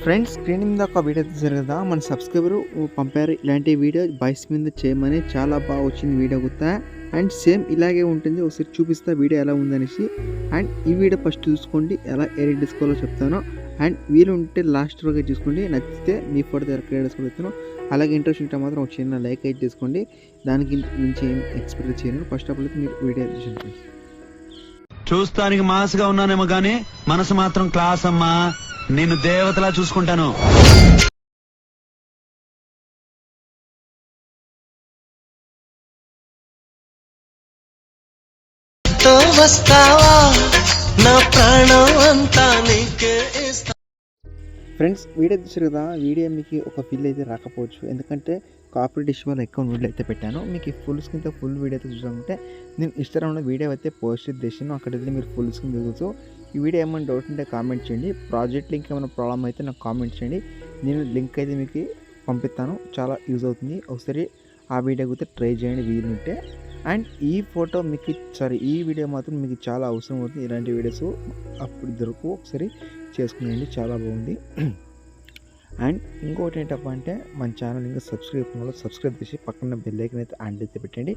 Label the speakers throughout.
Speaker 1: Friends, screen మీద ఒక video తీశారు కదా, మన సబ్స్క్రైబరు పంపారు ఇలాంటి వీడియో బాయ్స్ మీద చేయమని. చాలా బాగా వచ్చింది వీడియో గుర్తా. అండ్ సేమ్ ఇలాగే ఉంటుంది, ఒకసారి చూపిస్తా వీడియో ఎలా ఉందనేసి. అండ్ ఈ వీడియో ఫస్ట్ చూసుకోండి, ఎలా ఎడిట్ చేసుకోవాలో చెప్తాను. అండ్ వీలు ఉంటే లాస్ట్ వరకు చూసుకోండి, నచ్చితే మీ ఫోటో దగ్గర వేసుకొని. అలాగే ఇంట్రెస్ట్ ఉంటే మాత్రం ఒక చిన్న లైక్ అయితే చేసుకోండి. దానికి మించి ఏం ఎక్స్పెక్ట్ చేయను. ఫస్ట్ ఆఫ్ ఆల్ అయితే మీరు వీడియో చూడండి.
Speaker 2: చూస్తానికి మాస్గా ఉన్నానేమో గానీ మనసు మాత్రం క్లాస్ అమ్మా. నేను దేవతలా చూసుకుంటాను.
Speaker 1: ఫ్రెండ్స్, వీడియో చూసారు కదా, వీడియో మీకు ఒక ఫీల్ అయితే రాకపోవచ్చు, ఎందుకంటే కాపీరైట్ ఇష్యూ వల్ల ఎక్కువ వీడియో అయితే పెట్టాను. మీకు ఫుల్ స్క్రీన్తో ఫుల్ వీడియో అయితే చూసామంటే నేను ఇన్స్టాగ్రామ్లో వీడియో అయితే పోస్ట్ చేసాను, అక్కడైతే మీరు ఫుల్ స్క్రీన్ చూడవచ్చు. ఈ వీడియో ఏమైనా డౌట్ ఉంటే కామెంట్ చేయండి. ప్రాజెక్ట్ లింక్ ఏమైనా ప్రాబ్లం అయితే నాకు కామెంట్ చేయండి, నేను లింక్ అయితే మీకు పంపిస్తాను. చాలా యూజ్ అవుతుంది, ఒకసారి ఆ వీడియో అయితే ట్రై చేయండి వీలుంటే. అండ్ ఈ ఫోటో మీకు ఈ వీడియో మాత్రం మీకు చాలా అవసరం అవుతుంది. ఇలాంటి వీడియోస్ అప్పుడు దొరకు ఒకసారి చేసుకునేయండి, చాలా బాగుంది. అండ్ ఇంకోటి ఏంటప్ప అంటే, మన ఛానల్ ఇంకా సబ్స్క్రైబ్ చేసి పక్కన బెల్ ఐకాన్ అయితే ఆన్ అయితే పెట్టండి.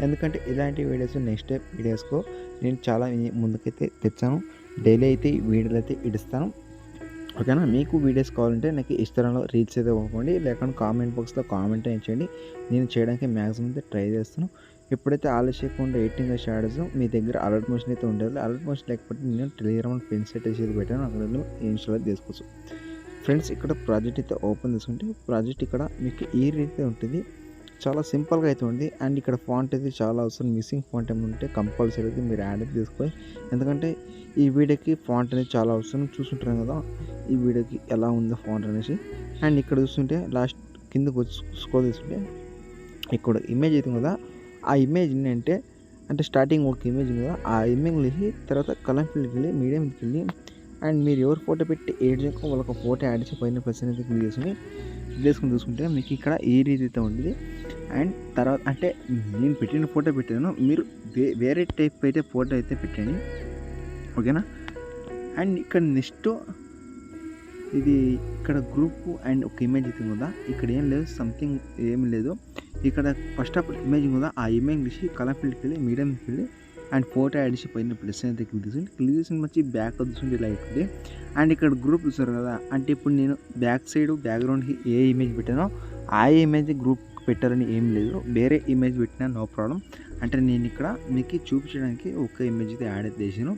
Speaker 1: ఎందుకంటే ఇలాంటి వీడియోస్ నెక్స్ట్ వీడియోస్కో నేను చాలా ముందుకైతే తెచ్చాను. డైలీ అయితే వీడియోలు అయితే ఇస్తాను, ఓకేనా. మీకు వీడియోస్ కావాలంటే నాకు ఇన్స్టాగ్రామ్లో రీల్స్ అయితే పంపండి, లేకుంటే కామెంట్ బాక్స్లో కామెంట్ చేయండి. నేను చేయడానికి మ్యాక్సిమం అయితే ట్రై చేస్తాను. ఎప్పుడైతే ఆలస్యకుండా ఎడిటింగ్ షాడోస్ మీ దగ్గర అలర్ట్ మోషన్ అయితే ఉండాలి. అలర్ట్ మోషన్ లేకపోతే నేను టెలిగ్రామ్ పెన్ సెట్ చేసి పెట్టాను, అక్కడ ఇన్స్టాల్ చేసుకోవచ్చు. ఫ్రెండ్స్, ఇక్కడ ప్రాజెక్ట్ అయితే ఓపెన్ చేసుకుంటే ప్రాజెక్ట్ ఇక్కడ మీకు ఈ రీతి ఉంటుంది, చాలా సింపుల్గా అయితే ఉంది. అండ్ ఇక్కడ ఫాంట్ అయితే చాలా అవసరం, మిస్సింగ్ ఫాంట్ ఏమైనా ఉంటే కంపల్సరీ అయితే మీరు యాడ్ అయితే తీసుకోవాలి. ఎందుకంటే ఈ వీడియోకి ఫాంట్ అనేది చాలా అవసరం. చూసుకుంటున్నాం కదా ఈ వీడియోకి ఎలా ఉందో ఫాంట్ అనేసి. అండ్ ఇక్కడ చూస్తుంటే లాస్ట్ కిందకు వచ్చి స్క్రోల్ చేసుకుంటే ఇక్కడ ఇమేజ్ అయితే కదా, ఆ ఇమేజ్ అంటే స్టార్టింగ్ ఒక ఇమేజ్ ఉంది కదా, ఆ ఇమేజ్ వెళ్ళి తర్వాత కలర్ ఫీల్డ్కి వెళ్ళి మీడియంకి వెళ్ళి అండ్ మీరు ఎవరు ఫోటో పెట్టి యాడ్ చేయక వాళ్ళకి ఫోటో యాడ్ చేసి పైన పర్సన్ అయితే క్లిక్ చేసుకుని చూసుకుంటే మీకు ఇక్కడ ఈ రీతి అయితే ఉంటుంది. అండ్ తర్వాత అంటే నేను పెట్టిన ఫోటో పెట్టాను, మీరు వేరే టైప్ అయితే ఫోటో అయితే పెట్టండి, ఓకేనా. అండ్ ఇక్కడ నెక్స్ట్ ఇది ఇక్కడ గ్రూప్ అండ్ ఒక ఇమేజ్ అయితే ఉందా, ఇక్కడ ఏం లేదు, సంథింగ్ ఏమి లేదు. ఇక్కడ ఫస్ట్ ఆఫ్ ఇమేజ్ ఉందా, ఆ ఇమేజ్ తీసి కలర్ ఫీల్డ్కి వెళ్ళి మీడియంకి వెళ్ళి అండ్ ఫోటో యాడ్ చేసి పైన ప్లస్ అయితే క్లిక్ చేసి మంచి బ్యాక్ చూసుకుంటే ఇలా అవుతుంది. అండ్ ఇక్కడ గ్రూప్ చూస్తారు కదా, అంటే ఇప్పుడు నేను బ్యాక్ సైడ్ బ్యాక్గ్రౌండ్కి ఏ ఇమేజ్ పెట్టానో ఆ ఇమేజ్ గ్రూప్ పెట్టారని ఏం లేదు, వేరే ఇమేజ్ పెట్టినా నో ప్రాబ్లం. అంటే నేను ఇక్కడ మీకు చూపించడానికి ఒక ఇమేజ్ అయితే యాడ్ అయితే చేసాను.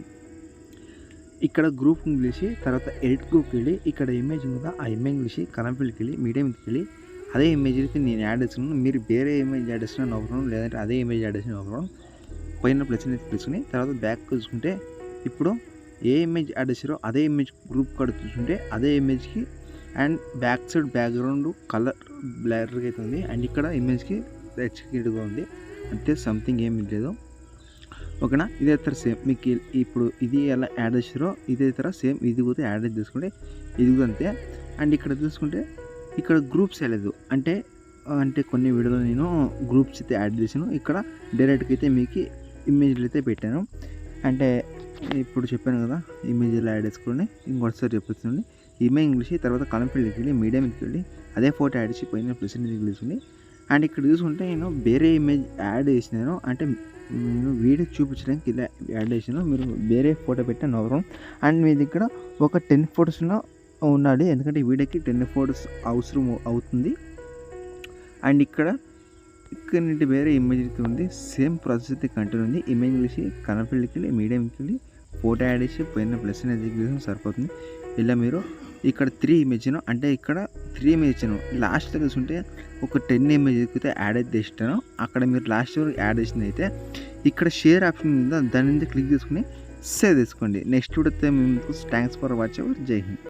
Speaker 1: ఇక్కడ గ్రూప్ తీసి తర్వాత ఎడిట్ గ్రూప్కి వెళ్ళి ఇక్కడ ఇమేజ్ ఉందా, ఆ ఇమేజ్ తీసి కలర్ ఫీల్డ్కి వెళ్ళి మీడియంకి వెళ్ళి అదే ఇమేజ్ అయితే నేను యాడ్ చేస్తున్నాను. మీరు వేరే ఇమేజ్ యాడ్ చేసినా నో ప్రాబ్లం, లేదంటే అదే ఇమేజ్ యాడ్ చేసినా నో ప్రాబ్లం. పైన ప్లస్ అనేది తీసుకుని తర్వాత బ్యాక్ చూసుకుంటే ఇప్పుడు ఏ ఇమేజ్ యాడ్ చేసారో అదే ఇమేజ్ గ్రూప్ కార్డు చూసుకుంటే అదే ఇమేజ్కి and back side background colour బ్లర్గా అవుతుంది. అండ్ ఇక్కడ ఇమేజ్కి ఎక్స్క్యూట్గా ఉంది, అంతే, సంథింగ్ ఏమి లేదు, ఓకేనా. ఇదే తర సేమ్ మీకు ఇప్పుడు ఇది ఎలా యాడ్ చేసారో ఇదే తర సేమ్ ఇది కూడా యాడ్ చేసుకుంటే ఇది కూడా అంతే. అండ్ ఇక్కడ చూసుకుంటే ఇక్కడ గ్రూప్స్ లేదు, అంటే కొన్ని వీడియోలో నేను గ్రూప్స్ అయితే యాడ్ చేసాను. ఇక్కడ డైరెక్ట్గా అయితే మీకు ఇమేజ్లు అయితే పెట్టాను. అంటే ఇప్పుడు చెప్పాను కదా ఇమేజ్లో యాడ్ చేసుకోండి. ఇంకోటిసారి చెప్తుంది, ఇమేజ్ ఇంగ్లీష్ తర్వాత కలర్ ఫీల్డ్కి వెళ్ళి మీడియంకి వెళ్ళి అదే ఫోటో యాడ్ చేసి పోయిన ప్లస్ తీసుకుని. అండ్ ఇక్కడ చూసుకుంటే నేను వేరే ఇమేజ్ యాడ్ చేసినాను, అంటే నేను వీడియో చూపించడానికి ఇలా యాడ్ చేసాను. మీరు వేరే ఫోటో పెట్టిన నవరం. అండ్ మీ దగ్గర ఒక 10 ఫొటోస్లో ఉండాలి, ఎందుకంటే ఈ వీడియోకి 10 ఫొటోస్ అవసరం అవుతుంది. అండ్ ఇక్కడ నుండి వేరే ఇమేజ్ అయితే ఉంది, సేమ్ ప్రాసెస్ అయితే కంటిన్యూ ఉంది. ఇమేజ్ తీసి కలర్ ఫీల్డ్కి వెళ్ళి మీడియంకి వెళ్ళి ఫోటో యాడ్ చేసి పైన ప్లస్ అనేది సరిపోతుంది. ఇలా మీరు ఇక్కడ 3 ఇమేజ్ అంటే ఇక్కడ 3 ఇమేజ్ ఇచ్చాను, లాస్ట్లో చూసుకుంటే ఒక 10 ఇమేజ్ అయితే యాడ్ అయితే చేస్తాను. అక్కడ మీరు లాస్ట్ వరకు యాడ్ చేసింది అయితే ఇక్కడ షేర్ ఆప్షన్ ఉందా, దాని మీద క్లిక్ చేసుకుని సేవ్ చేసుకోండి. నెక్స్ట్ వీడియోతో మేము థ్యాంక్స్ ఫర్ వాచింగ్. జై హింద్.